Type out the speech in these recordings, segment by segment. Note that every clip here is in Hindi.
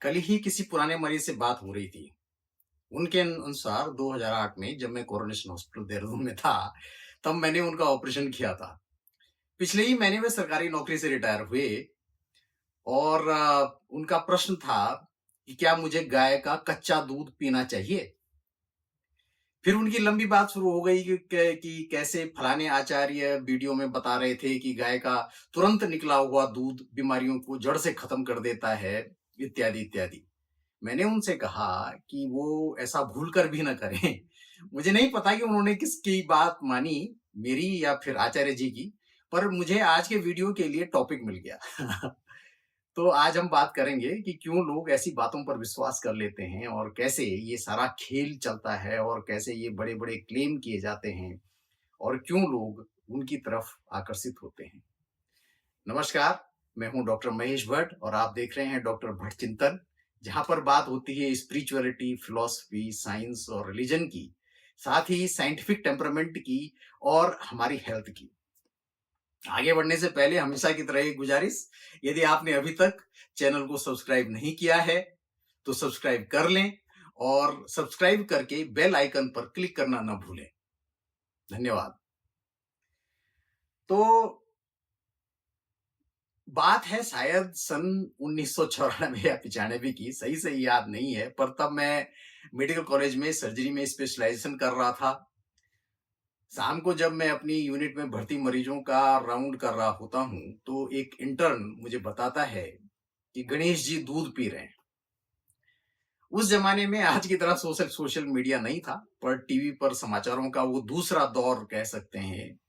कल ही किसी पुराने मरीज से बात हो रही थी। उनके अनुसार 2008 में जब मैं कोरोनेशन हॉस्पिटल देहरादून में था, तब मैंने उनका ऑपरेशन किया था। पिछले ही महीने वे सरकारी नौकरी से रिटायर हुए और उनका प्रश्न था कि क्या मुझे गाय का कच्चा दूध पीना चाहिए? फिर उनकी लंबी बात शुरू हो गई कि कैसे फलाने आचार्य वीडियो में बता रहे थे कि गाय का तुरंत निकला हुआ दूध बीमारियों को जड़ से खत्म कर देता है, इत्यादि, इत्यादि। मैंने उनसे कहा कि वो ऐसा भूल कर भी ना करें। मुझे नहीं पता कि उन्होंने किसकी बात मानी, मेरी या फिर आचार्य जी की, पर मुझे आज के वीडियो के लिए टॉपिक मिल गया। तो आज हम बात करेंगे कि क्यों लोग ऐसी बातों पर विश्वास कर लेते हैं और कैसे ये सारा खेल चलता है और कैसे ये बड़े-बड़े क्लेम किए जाते हैं और क्यों लोग उनकी तरफ आकर्षित होते हैं। नमस्कार, मैं हूं डॉक्टर महेश भट्ट और आप देख रहे हैं डॉक्टर भट्ट चिंतन, जहां पर बात होती है स्पिरिचुअलिटी, फिलॉसफी, साइंस और रिलीजन की, साथ ही साइंटिफिक टेम्परामेंट की और हमारी हेल्थ की। आगे बढ़ने से पहले हमेशा की तरह एक गुजारिश, यदि आपने अभी तक चैनल को सब्सक्राइब नहीं किया है, तो सब्सक्राइब कर लें और सब्सक्राइब करके बेल आइकन पर क्लिक करना ना भूलें। धन्यवाद। तो बात है शायद सन 1994 या 95 की, सही से याद नहीं है, पर तब मैं मेडिकल कॉलेज में सर्जरी में स्पेशलाइजेशन कर रहा था। शाम को जब मैं अपनी यूनिट में भर्ती मरीजों का राउंड कर रहा होता हूँ, तो एक इंटर्न मुझे बताता है कि गणेश जी दूध पी रहे हैं। उस जमाने में आज की तरह सोशल सोशल मीडिया नहीं था, पर टीवी पर समाचारों का वो दूसरा दौर कह सकते हैं,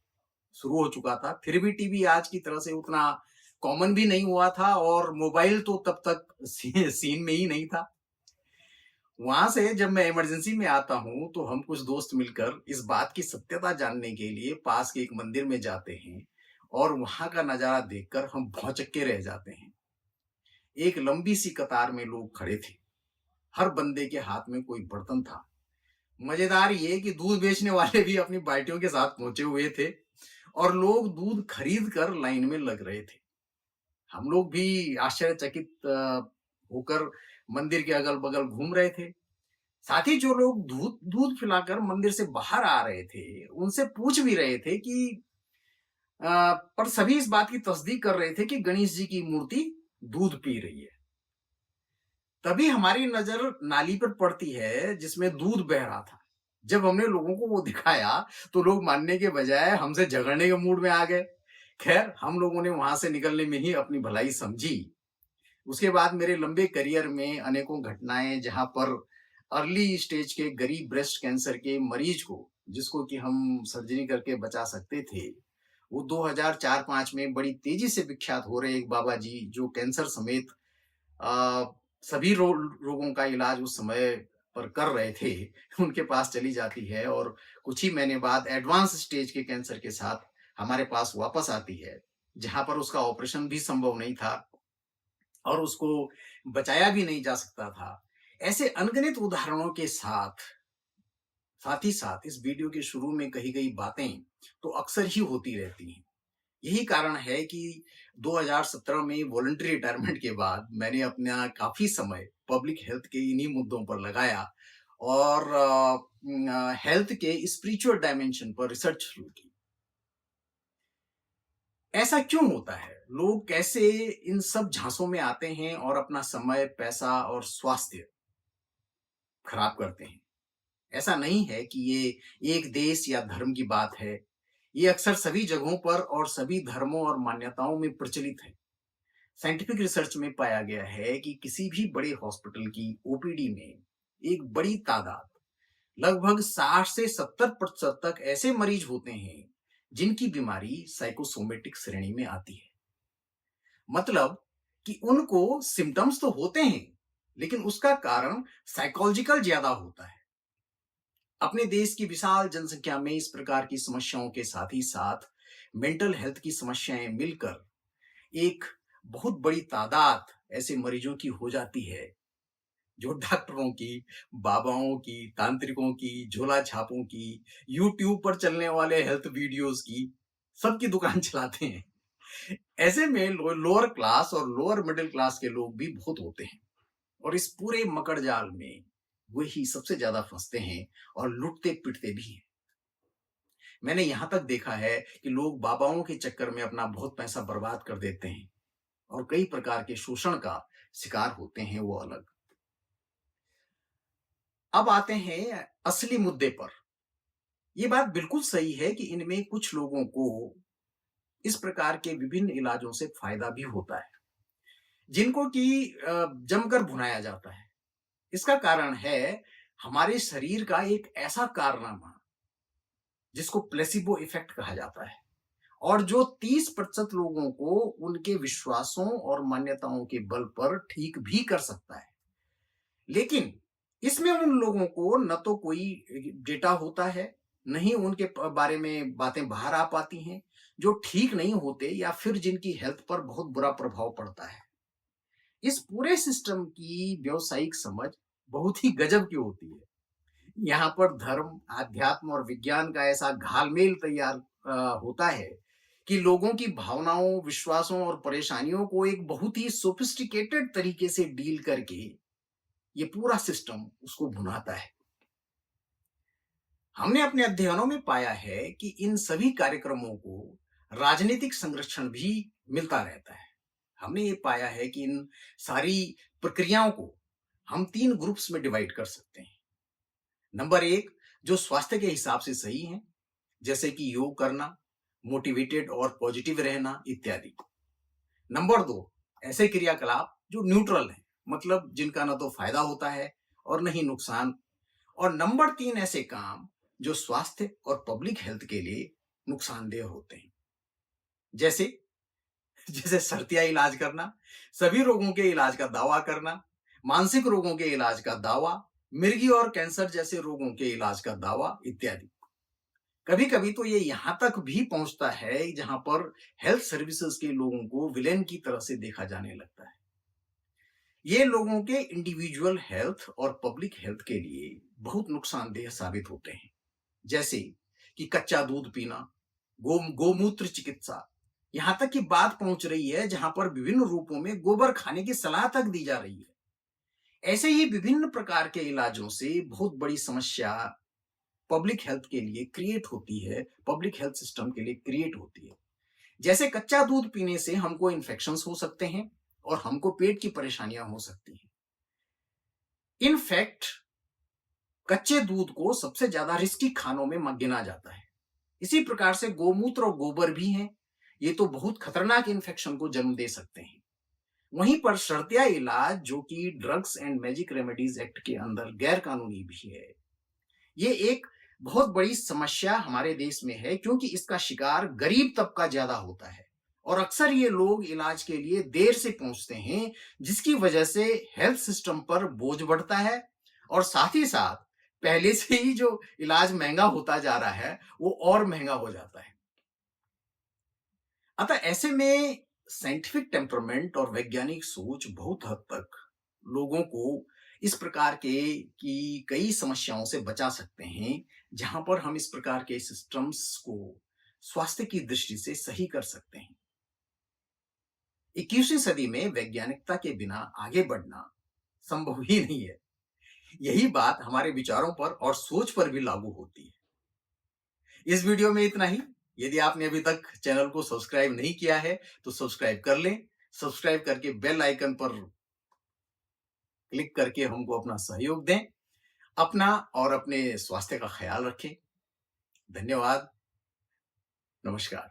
शुरू हो चुका था। फिर भी टीवी आज की तरह से उतना कॉमन भी नहीं हुआ था और मोबाइल तो तब तक सीन में ही नहीं था। वहां से जब मैं इमरजेंसी में आता हूं, तो हम कुछ दोस्त मिलकर इस बात की सत्यता जानने के लिए पास के एक मंदिर में जाते हैं और वहां का नजारा देखकर हम भौचक्के रह जाते हैं। एक लंबी सी कतार में लोग खड़े थे। हर बंदे के हाथ में कोई बर्तन था। मजेदार ये कि दूध बेचने वाले भी अपनी बाल्टियों के साथ पहुंचे हुए थे और लोग दूध खरीद कर लाइन में लग रहे थे। हम लोग भी आश्चर्यचकित होकर मंदिर के अगल-बगल घूम रहे थे। साथ ही जो लोग दूध दूध पिलाकर मंदिर से बाहर आ रहे थे, उनसे पूछ भी रहे थे कि पर सभी इस बात की तस्दीक कर रहे थे कि गणेश जी की मूर्ति दूध पी रही है। तभी हमारी नजर नाली पर पड़ती है जिसमें दूध बह रहा था। जब हमने लोगों को वो दिखाया, तो लोग मानने के बजाय हमसे झगड़ने के मूड में आ गए। खैर, हम लोगों ने वहां से निकलने में ही अपनी भलाई समझी। उसके बाद मेरे लंबे करियर में अनेकों घटनाएं, जहां पर अर्ली स्टेज के गरीब ब्रेस्ट कैंसर के मरीज को, जिसको कि हम सर्जरी करके बचा सकते थे, वो 2004-5 में बड़ी तेजी से विख्यात हो रहे एक बाबा जी, जो कैंसर समेत अ, सभी रोगों का इलाज उस समय पर कर रहे थे, उनके पास चली जाती है और कुछ ही महीने बाद एडवांस स्टेज के कैंसर के साथ हमारे पास वापस आती है, जहां पर उसका ऑपरेशन भी संभव नहीं था और उसको बचाया भी नहीं जा सकता था। ऐसे अनगिनत उदाहरणों के साथ ही साथ इस वीडियो के शुरू में कही गई बातें तो अक्सर ही होती रहती हैं। यही कारण है कि 2017 में वॉलंटरी रिटायरमेंट के बाद मैंने अपना काफी समय पब्लिक हेल्थ के इन्हीं मुद्दों पर लगाया और हेल्थ के स्पिरिचुअल डायमेंशन पर रिसर्च शुरू की। ऐसा क्यों होता है? लोग कैसे इन सब झांसों में आते हैं और अपना समय, पैसा और स्वास्थ्य खराब करते हैं? ऐसा नहीं है कि ये एक देश या धर्म की बात है। ये अक्सर सभी जगहों पर और सभी धर्मों और मान्यताओं में प्रचलित है। साइंटिफिक रिसर्च में पाया गया है कि किसी भी बड़े हॉस्पिटल की ओपीडी में एक बड़ी तादाद, लगभग 60 से 70% तक ऐसे मरीज होते हैं जिनकी बीमारी साइकोसोमेटिक श्रेणी में आती है। मतलब कि उनको सिम्टम्स तो होते हैं, लेकिन उसका कारण साइकोलॉजिकल ज्यादा होता है। अपने देश की विशाल जनसंख्या में इस प्रकार की समस्याओं के साथ ही साथ मेंटल हेल्थ की समस्याएं मिलकर एक बहुत बड़ी तादाद ऐसे मरीजों की हो जाती है, जो डॉक्टरों की, बाबाओं की, तांत्रिकों की, झोला छापों की, यूट्यूब पर चलने वाले हेल्थ वीडियोस की, सबकी दुकान चलाते हैं। ऐसे में लोअर क्लास और लोअर मिडिल क्लास के लोग भी बहुत होते हैं। और इस पूरे मकड़ जाल में वही सबसे ज्यादा फंसते हैं और लुटते पिटते भी हैं। मैंने यहां तक देखा है कि लोग बाबाओं के चक्कर में अपना बहुत पैसा बर्बाद कर देते हैं और कई प्रकार के शोषण का शिकार होते हैं, वो अलग। अब आते हैं असली मुद्दे पर। ये बात बिल्कुल सही है कि इनमें कुछ लोगों को इस प्रकार के विभिन्न इलाजों से फायदा भी होता है, जिनको कि जमकर भुनाया जाता है। इसका कारण है हमारे शरीर का एक ऐसा कारनामा जिसको प्लेसिबो इफेक्ट कहा जाता है, और जो 30% लोगों को उनके विश्वासों और मान्यताओं के बल पर ठीक भी कर सकता है। लेकिन इसमें उन लोगों को न तो कोई डेटा होता है, न ही उनके बारे में बातें बाहर आ पाती हैं, जो ठीक नहीं होते या फिर जिनकी हेल्थ पर बहुत बुरा प्रभाव पड़ता है। इस पूरे सिस्टम की व्यावसायिक समझ बहुत ही गजब की होती है। यहाँ पर धर्म, अध्यात्म और विज्ञान का ऐसा घालमेल तैयार होता है कि लोगों की भावनाओं, विश्वासों और परेशानियों को एक बहुत ही सोफिस्टिकेटेड तरीके से डील करके ये पूरा सिस्टम उसको भुनाता है। हमने अपने अध्ययनों में पाया है कि इन सभी कार्यक्रमों को राजनीतिक संरक्षण भी मिलता रहता है। हमने ये पाया है कि इन सारी प्रक्रियाओं को हम 3 ग्रुप्स में डिवाइड कर सकते हैं। नंबर 1, जो स्वास्थ्य के हिसाब से सही है, जैसे कि योग करना, मोटिवेटेड और पॉजिटिव रहना इत्यादि। नंबर 2, ऐसे क्रियाकलाप जो न्यूट्रल हैं, मतलब जिनका ना तो फायदा होता है और न ही नुकसान। और नंबर 3, ऐसे काम जो स्वास्थ्य और पब्लिक हेल्थ के लिए नुकसानदेह होते हैं, जैसे जैसे शर्तिया इलाज करना, सभी रोगों के इलाज का दावा करना, मानसिक रोगों के इलाज का दावा, मिर्गी और कैंसर जैसे रोगों के इलाज का दावा इत्यादि। कभी कभी तो ये यहां तक भी पहुंचता है जहां पर हेल्थ सर्विसेज के लोगों को विलेन की तरह से देखा जाने लगता है। ये लोगों के इंडिविजुअल हेल्थ और पब्लिक हेल्थ के लिए बहुत नुकसानदेह साबित होते हैं, जैसे कि कच्चा दूध पीना, गोमूत्र चिकित्सा, यहां तक कि बात पहुंच रही है जहां पर विभिन्न रूपों में गोबर खाने की सलाह तक दी जा रही है। ऐसे ही विभिन्न प्रकार के इलाजों से बहुत बड़ी समस्या पब्लिक हेल्थ के लिए क्रिएट होती है, पब्लिक हेल्थ सिस्टम के लिए क्रिएट होती है। जैसे कच्चा दूध पीने से हमको इन्फेक्शंस हो सकते हैं और हमको पेट की परेशानियां हो सकती हैं। इनफैक्ट कच्चे दूध को सबसे ज्यादा रिस्की खानों में गिना जाता है। इसी प्रकार से गोमूत्र और गोबर भी हैं, ये तो बहुत खतरनाक इन्फेक्शन को जन्म दे सकते हैं। वहीं पर शर्तिया इलाज, जो कि drugs and magic remedies act के अंदर गैर कानूनी भी है, ये एक बहुत बड़ी समस्या हमारे देश में है, क्योंकि इसका शिकार गरीब तबका ज्यादा होता है और अक्सर ये लोग इलाज के लिए देर से पहुंचते हैं, जिसकी वजह से हेल्थ सिस्टम पर बोझ बढ़ता है और साथ ही साथ पहले से ही जो इलाज महंगा होता जा रहा है वो और महंगा हो जाता है। अतः ऐसे में साइंटिफिक टेम्परमेंट और वैज्ञानिक सोच बहुत हद तक लोगों को इस प्रकार के की कई समस्याओं से बचा सकते हैं, जहां पर हम इस प्रकार के सिस्टम्स को स्वास्थ्य की दृष्टि से सही कर सकते हैं। 21वीं सदी में वैज्ञानिकता के बिना आगे बढ़ना संभव ही नहीं है। यही बात हमारे विचारों पर और सोच पर भी लागू होती है। इस वीडियो में इतना ही। यदि आपने अभी तक चैनल को सब्सक्राइब नहीं किया है तो सब्सक्राइब कर लें। सब्सक्राइब करके बेल आइकन पर क्लिक करके हमको अपना सहयोग दें। अपना और अपने स्वास्थ्य का ख्याल रखें। धन्यवाद। नमस्कार।